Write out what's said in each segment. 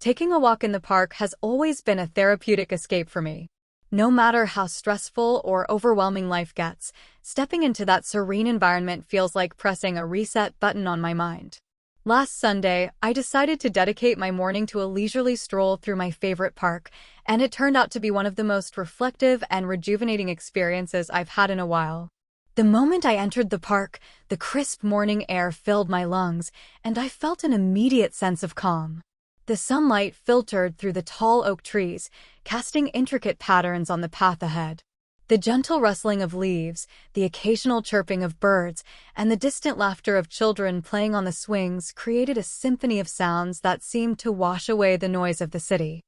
Taking a walk in the park has always been a therapeutic escape for me. No matter how stressful or overwhelming life gets, stepping into that serene environment feels like pressing a reset button on my mind. Last Sunday, I decided to dedicate my morning to a leisurely stroll through my favorite park, and it turned out to be one of the most reflective and rejuvenating experiences I've had in a while. The moment I entered the park, the crisp morning air filled my lungs, and I felt an immediate sense of calm. The sunlight filtered through the tall oak trees, casting intricate patterns on the path ahead. The gentle rustling of leaves, the occasional chirping of birds, and the distant laughter of children playing on the swings created a symphony of sounds that seemed to wash away the noise of the city.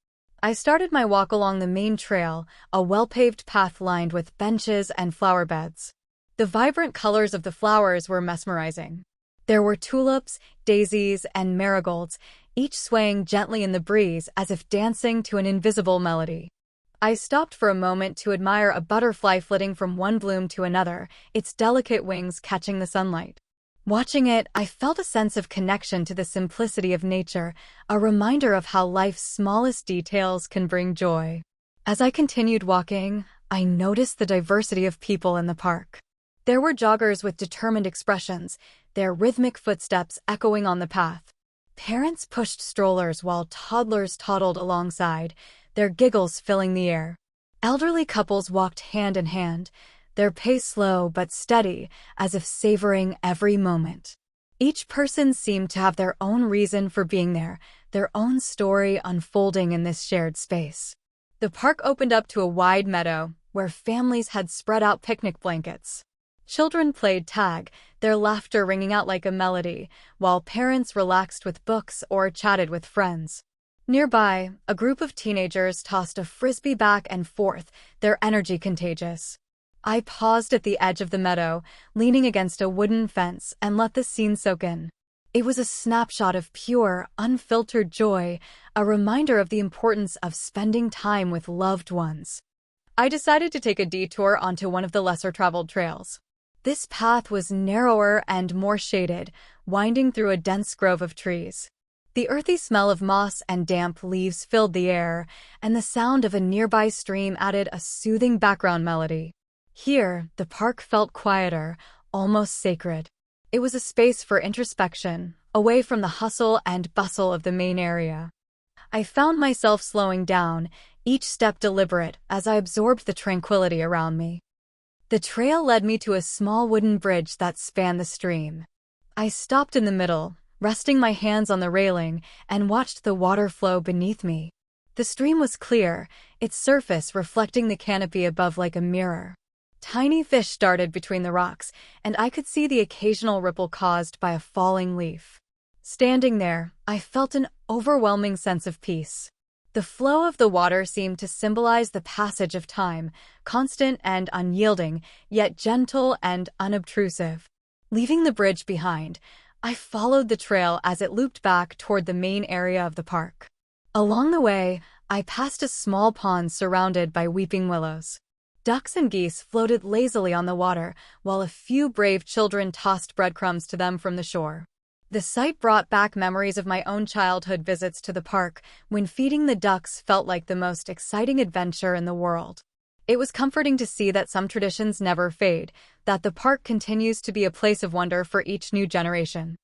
I started my walk along the main trail, a well-paved path lined with benches and flower beds. The vibrant colors of the flowers were mesmerizing. There were tulips, daisies, and marigolds, each swaying gently in the breeze as if dancing to an invisible melody. I stopped for a moment to admire a butterfly flitting from one bloom to another, its delicate wings catching the sunlight. Watching it, I felt a sense of connection to the simplicity of nature, a reminder of how life's smallest details can bring joy. As I continued walking, I noticed the diversity of people in the park. There were joggers with determined expressions, their rhythmic footsteps echoing on the path. Parents pushed strollers while toddlers toddled alongside, their giggles filling the air. Elderly couples walked hand in hand, their pace slow but steady, as if savoring every moment. Each person seemed to have their own reason for being there, their own story unfolding in this shared space. The park opened up to a wide meadow, where families had spread out picnic blankets. Children played tag, their laughter ringing out like a melody, while parents relaxed with books or chatted with friends. Nearby, a group of teenagers tossed a frisbee back and forth, their energy contagious. I paused at the edge of the meadow, leaning against a wooden fence, and let the scene soak in. It was a snapshot of pure, unfiltered joy, a reminder of the importance of spending time with loved ones. I decided to take a detour onto one of the lesser-traveled trails. This path was narrower and more shaded, winding through a dense grove of trees. The earthy smell of moss and damp leaves filled the air, and the sound of a nearby stream added a soothing background melody. Here, the park felt quieter, almost sacred. It was a space for introspection, away from the hustle and bustle of the main area. I found myself slowing down, each step deliberate, as I absorbed the tranquility around me. The trail led me to a small wooden bridge that spanned the stream. I stopped in the middle, resting my hands on the railing, and watched the water flow beneath me. The stream was clear, its surface reflecting the canopy above like a mirror. Tiny fish darted between the rocks, and I could see the occasional ripple caused by a falling leaf. Standing there, I felt an overwhelming sense of peace. The flow of the water seemed to symbolize the passage of time, constant and unyielding, yet gentle and unobtrusive. Leaving the bridge behind, I followed the trail as it looped back toward the main area of the park. Along the way, I passed a small pond surrounded by weeping willows. Ducks and geese floated lazily on the water, while a few brave children tossed breadcrumbs to them from the shore. The sight brought back memories of my own childhood visits to the park, when feeding the ducks felt like the most exciting adventure in the world. It was comforting to see that some traditions never fade, that the park continues to be a place of wonder for each new generation.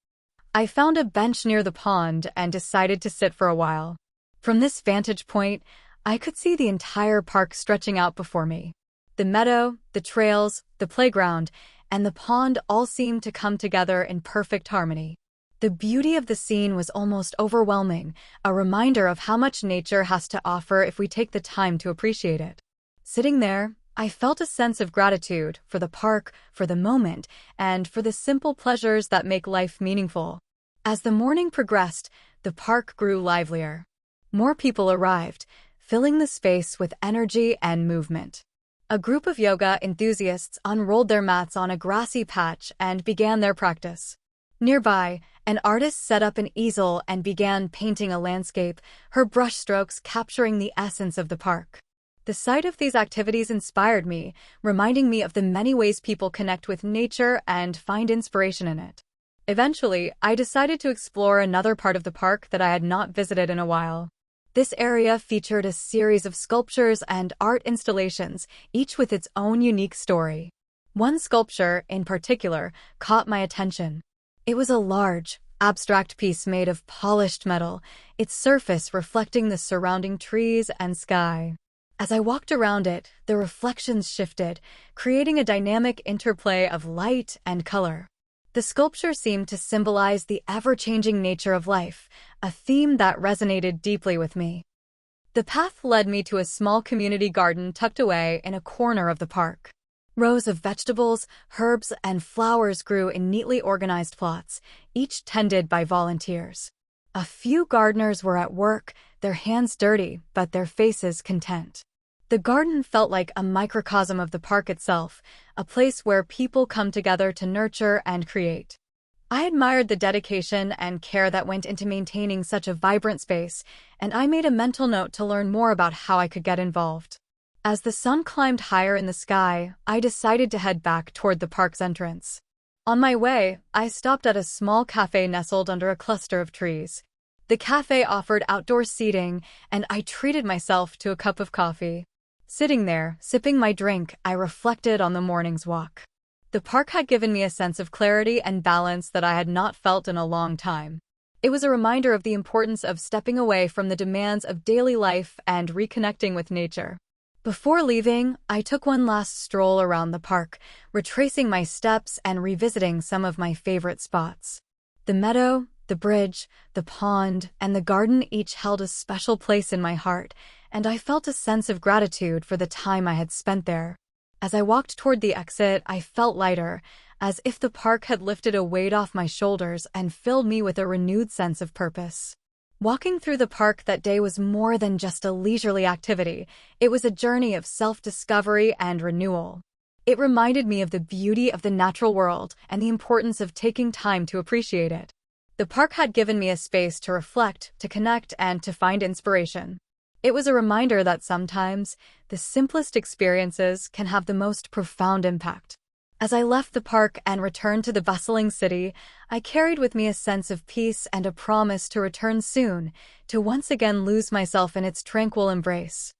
I found a bench near the pond and decided to sit for a while. From this vantage point, I could see the entire park stretching out before me. The meadow, the trails, the playground, and the pond all seemed to come together in perfect harmony. The beauty of the scene was almost overwhelming, a reminder of how much nature has to offer if we take the time to appreciate it. Sitting there, I felt a sense of gratitude for the park, for the moment, and for the simple pleasures that make life meaningful. As the morning progressed, the park grew livelier. More people arrived, filling the space with energy and movement. A group of yoga enthusiasts unrolled their mats on a grassy patch and began their practice. Nearby, an artist set up an easel and began painting a landscape, her brushstrokes capturing the essence of the park. The sight of these activities inspired me, reminding me of the many ways people connect with nature and find inspiration in it. Eventually, I decided to explore another part of the park that I had not visited in a while. This area featured a series of sculptures and art installations, each with its own unique story. One sculpture, in particular, caught my attention. It was a large, abstract piece made of polished metal, its surface reflecting the surrounding trees and sky. As I walked around it, the reflections shifted, creating a dynamic interplay of light and color. The sculpture seemed to symbolize the ever-changing nature of life, a theme that resonated deeply with me. The path led me to a small community garden tucked away in a corner of the park. Rows of vegetables, herbs, and flowers grew in neatly organized plots, each tended by volunteers. A few gardeners were at work, their hands dirty, but their faces content. The garden felt like a microcosm of the park itself, a place where people come together to nurture and create. I admired the dedication and care that went into maintaining such a vibrant space, and I made a mental note to learn more about how I could get involved. As the sun climbed higher in the sky, I decided to head back toward the park's entrance. On my way, I stopped at a small cafe nestled under a cluster of trees. The cafe offered outdoor seating, and I treated myself to a cup of coffee. Sitting there, sipping my drink, I reflected on the morning's walk. The park had given me a sense of clarity and balance that I had not felt in a long time. It was a reminder of the importance of stepping away from the demands of daily life and reconnecting with nature. Before leaving, I took one last stroll around the park, retracing my steps and revisiting some of my favorite spots. The meadow, the bridge, the pond, and the garden each held a special place in my heart, and I felt a sense of gratitude for the time I had spent there. As I walked toward the exit, I felt lighter, as if the park had lifted a weight off my shoulders and filled me with a renewed sense of purpose. Walking through the park that day was more than just a leisurely activity. It was a journey of self-discovery and renewal. It reminded me of the beauty of the natural world and the importance of taking time to appreciate it. The park had given me a space to reflect, to connect, and to find inspiration. It was a reminder that sometimes the simplest experiences can have the most profound impact. As I left the park and returned to the bustling city, I carried with me a sense of peace and a promise to return soon, to once again lose myself in its tranquil embrace.